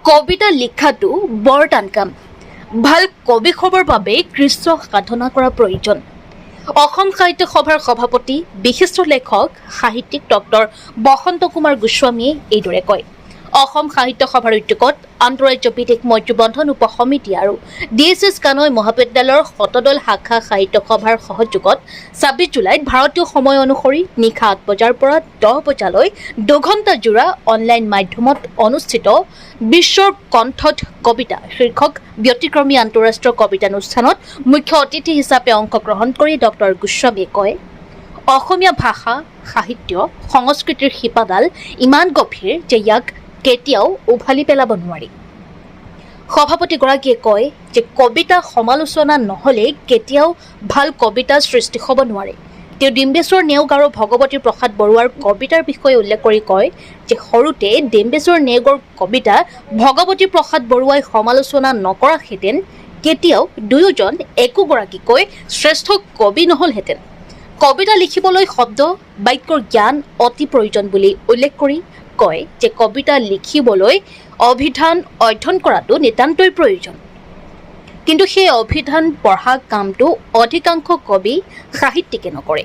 কবিতা লিখাটো বৰ টান কাম। ভাল কবি হ'বৰ বাবে কৃচ্ছ সাধনা কৰা প্ৰয়োজন। অসম সাহিত্য সভাৰ সভাপতি বিশিষ্ট লেখক সাহিত্যিক ডক্টৰ বসন্ত কুমাৰ গোস্বামীয়ে এইদৰে কয়। অসম সাহিত্য সভাৰ উদ্যোগত আন্তঃৰাজ্য বিদেশ মৈত্ৰী বন্ধন উপ সমিতি আৰু DSS কানৈ মহাবিদ্যালয়ৰ শতদল শাখা সাহিত্য সভাৰ সহযোগত 26 জুলাইত ভাৰতীয় সময় অনুসৰি নিশা 8 বজাৰ পৰা 10 বজালৈ 2 ঘণ্টা জোৰা অনলাইন মাধ্যমত অনুষ্ঠিত বিশ্বৰ কণ্ঠত কবিতা শীৰ্ষক ব্যতিক্ৰমী আন্তঃৰাষ্ট্ৰীয় কবিতানুষ্ঠানত মুখ্য অতিথি হিচাপে অংশগ্ৰহণ কৰি ডক্টৰ গোস্বামীয়ে কয়, অসমীয়া ভাষা সাহিত্য সংস্কৃতিৰ শিপাডাল ইমান গভীৰ যে ইয়াক কেতিয়াও উভালি পেলাব নোৱাৰি। সভাপতিগৰাকীয়ে কয় যে কবিতা সমালোচনা নহ'লে কেতিয়াও ভাল কবিতা সৃষ্টি হ'ব নোৱাৰে। তেওঁ ডিম্বেশ্বৰ নেওগ আৰু ভগৱতী প্ৰসাদ বৰুৱাৰ কবিতাৰ বিষয়ে উল্লেখ কৰি কয় যে সৰুতে ডিম্বেশ্বৰ নেওগৰ কবিতা ভগৱতী প্ৰসাদ বৰুৱাই সমালোচনা নকৰাহেঁতেন কেতিয়াও দুয়োজন একোগৰাকীকৈ শ্ৰেষ্ঠ কবি নহ'লহেঁতেন। কবিতা লিখিবলৈ শব্দ বাক্যৰ জ্ঞান অতি প্ৰয়োজন বুলি উল্লেখ কৰি কয় যে কবিতা লিখিবলৈ অভিধান অধ্যয়ন কৰাটো নিতান্তই প্ৰয়োজন। কিন্তু সেই অভিধান পঢ়া কামটো অধিকাংশ কবি সাহিত্যিকে নকৰে।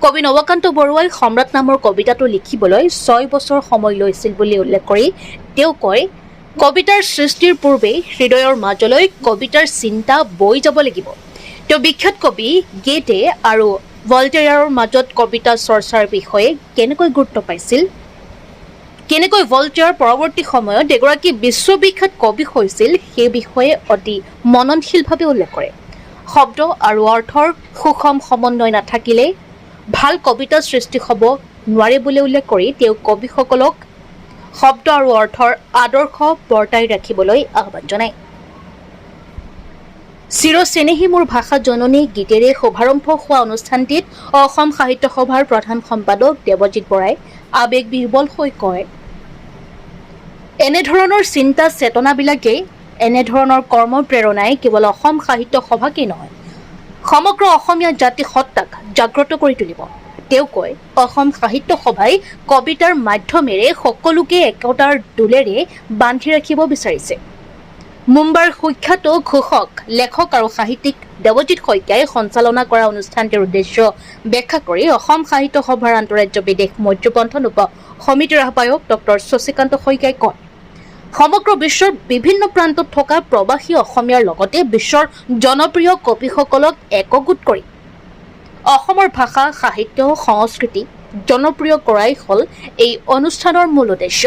কবি নৱকান্ত বৰুৱাই সম্ৰাট নামৰ কবিতাটো লিখিবলৈ 6 বছৰ সময় লৈছিল বুলি উল্লেখ কৰি তেওঁ কয়, কবিতাৰ সৃষ্টিৰ পূৰ্বে হৃদয়ৰ মাজলৈ কবিতাৰ চিন্তা বৈ যাব লাগিব। তেওঁ বিখ্যাত কবি গেটে আৰু ভলটেয়াৰৰ মাজত কবিতা চৰ্চাৰ বিষয়ে কেনেকৈ গুৰুত্ব পাইছিল, কেনেকৈ ভলটেয়াৰ পৰৱৰ্তী সময়ত এগৰাকী বিশ্ববিখ্যাত কবি হৈছিল সেই বিষয়ে অতি মননশীলভাৱে উল্লেখ কৰে। শব্দ আৰু অৰ্থৰ সুষম সমন্বয় নাথাকিলে ভাল কবিতা সৃষ্টি হ'ব নোৱাৰে বুলি উল্লেখ কৰি তেওঁ কবিসকলক শব্দ আৰু অৰ্থৰ আদৰ্শ বৰ্তাই ৰাখিবলৈ আহ্বান জনায়। চিৰচেনেহী মোৰ ভাষা জননী গীতেৰে শুভাৰম্ভ হোৱা অনুষ্ঠানটিত অসম সাহিত্য সভাৰ প্ৰধান সম্পাদক দেৱজিৎ বৰাই আৱেগবিহ্বল হৈ কয়, এনেধৰণৰ চিন্তা চেতনাবিলাকেই এনেধৰণৰ কৰ্ম প্ৰেৰণাই কেৱল অসম সাহিত্য সভাকেই নহয় সমগ্ৰ অসমীয়া জাতি সত্তাক জাগ্ৰত কৰি তুলিব। তেওঁ কয়, অসম সাহিত্য সভাই কবিতাৰ মাধ্যমেৰে সকলোকে একতাৰ দোলেৰে বান্ধি ৰাখিব বিচাৰিছে। মুম্বাইৰ সুখ্যাত ঘোষক লেখক আৰু সাহিত্যিক দেৱজিৎ শইকীয়াই সঞ্চালনা কৰা অনুষ্ঠানটিৰ উদ্দেশ্য ব্যাখ্যা কৰি অসম সাহিত্য সভাৰ আন্তঃৰাজ্য বিদেশ মৈত্ৰী বন্ধন উপ সমিতিৰ আহ্বায়ক ডক্টৰ শশীকান্ত শইকীয়াই কয়, সমগ্ৰ বিশ্বৰ বিভিন্ন প্ৰান্তত থকা প্ৰৱাসী অসমীয়াৰ লগতে বিশ্বৰ জনপ্ৰিয় কবিসকলক একগোট কৰি অসমৰ ভাষা সাহিত্য সংস্কৃতি জনপ্ৰিয় কৰাই হ'ল এই অনুষ্ঠানৰ মূল উদ্দেশ্য।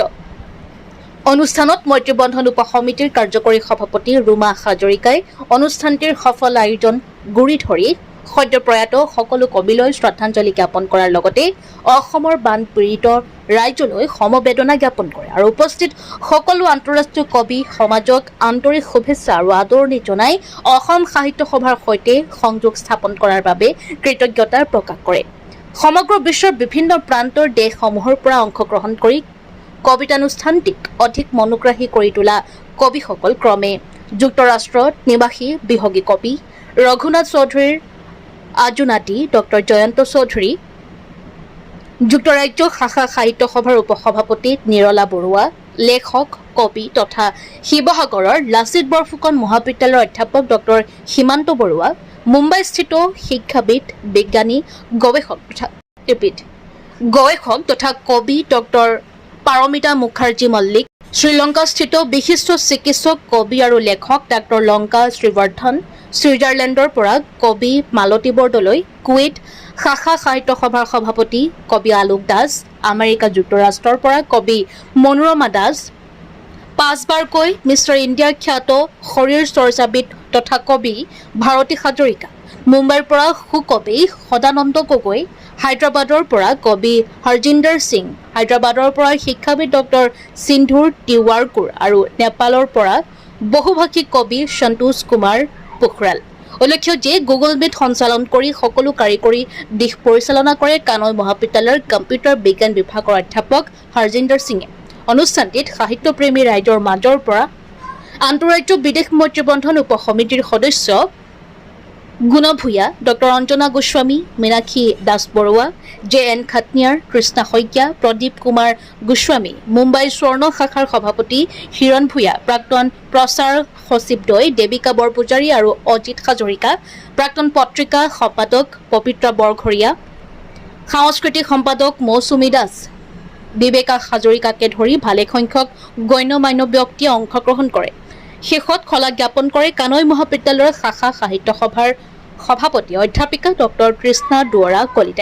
অনুষ্ঠানত মৈত্ৰী বন্ধন উপ সমিতিৰ কাৰ্যকৰী সভাপতি ৰুমা হাজৰিকাই অনুষ্ঠানটিৰ সফল আয়োজন গুৰি ধৰি সদ্য প্ৰয়াত সকলো কবিলৈ শ্ৰদ্ধাঞ্জলি জ্ঞাপন কৰাৰ লগতে অসমৰ বানপীড়িত ৰাইজলৈ সমবেদনা জ্ঞাপন কৰে আৰু উপস্থিত সকলো আন্তঃৰাষ্ট্ৰীয় কবি সমাজক আন্তৰিক শুভেচ্ছা আৰু আদৰণি জনাই অসম সাহিত্য সভাৰ সৈতে সংযোগ স্থাপন কৰাৰ বাবে কৃতজ্ঞতা প্ৰকাশ কৰে। সমগ্ৰ বিশ্বৰ বিভিন্ন প্ৰান্তৰ দেশসমূহৰ পৰা অংশগ্ৰহণ কৰি কবিতানুষ্ঠানটিক অধিক মনোগ্ৰাহী কৰি তোলা কবিসকল ক্ৰমে যুক্তৰাষ্ট্ৰত নিবাসী বিহগী কবি ৰঘুনাথ চৌধুৰীৰ আজুনাটি ডক্টৰ জয়ন্ত চৌধুৰী, যুক্তৰাজ্য শাখা সাহিত্য সভাৰ উপসভাপতি নিৰলা বৰুৱা, লেখক কবি তথা শিৱসাগৰৰ লাচিত বৰফুকন মহাবিদ্যালয়ৰ অধ্যাপক ডক্টৰ সীমান্ত বৰুৱা, মুম্বাইস্থিত শিক্ষাবিদ বিজ্ঞানী গৱেষক তথা কবি ডক্টৰ পাৰমিতা মুখাৰ্জী মল্লিক, শ্ৰীলংকাস্থিত বিশিষ্ট চিকিৎসক কবি আৰু লেখক ডাক্তৰ লংকা শ্ৰীবৰ্ধন, ছুইজাৰলেণ্ডৰ পৰা কবি মালতী বৰদলৈ, কুৱেইট শাখা সাহিত্য সভাৰ সভাপতি কবি আলোক দাস, আমেৰিকা যুক্তৰাষ্ট্ৰৰ পৰা কবি মনোৰমা দাস, 5 বাৰকৈ মিষ্টাৰ ইণ্ডিয়া খ্যাত শৰীৰ চৰ্চাবিদ তথা কবি ভাৰতী হাজৰিকা, মুম্বাইৰ পৰা সুকবি সদানন্দ গগৈ, হায়দৰাবাদৰ পৰা কবি হৰজিন্দৰ সিং, হায়দৰাবাদৰ পৰা শিক্ষাবিদ ডক্টৰ সিন্ধুৰ তিৱাৰকুৰ আৰু নেপালৰ পৰা বহুভাষিক কবি সন্তোষ কুমাৰ পোখৰাল। উল্লেখ্য যে গুগল মিট সঞ্চালন কৰি সকলো কাৰিকৰী দিশ পৰিচালনা কৰে কানৈ মহাবিদ্যালয়ৰ কম্পিউটাৰ বিজ্ঞান বিভাগৰ অধ্যাপক হৰজিন্দৰ সিঙে। অনুষ্ঠানটিত সাহিত্যপ্ৰেমী ৰাইজৰ মাজৰ পৰা আন্তঃৰাজ্য বিদেশ মৈত্ৰী বন্ধন উপ সমিতিৰ সদস্য গুণ ভূঞা, ডক্টৰ অঞ্জনা গোস্বামী, মীনাক্ষী দাস বৰুৱা, JN খাটনিয়াৰ, কৃষ্ণা শইকীয়া, প্ৰদীপ কুমাৰ গোস্বামী, মুম্বাই স্বৰ্ণ শাখাৰ সভাপতি হিৰণ ভূঞা, প্ৰাক্তন প্ৰচাৰ সচিবদ্বয় দেৱিকা বৰপূজাৰী আৰু অজিত হাজৰিকা, প্ৰাক্তন পত্ৰিকা সম্পাদক পবিত্ৰা বৰঘৰীয়া, সাংস্কৃতিক সম্পাদক মৌচুমী দাস, বিবেকা হাজৰিকাকে ধৰি ভালেসংখ্যক গণ্যমান্য ব্যক্তিয়ে অংশগ্ৰহণ কৰে। শেষত শলাগ জ্ঞাপন কৰে কানৈ মহাবিদ্যালয়ৰ শাখা সাহিত্য সভাৰ সভাপতি অধ্যাপিকা ডক্টৰ কৃষ্ণা দুৱৰা কলিতাই।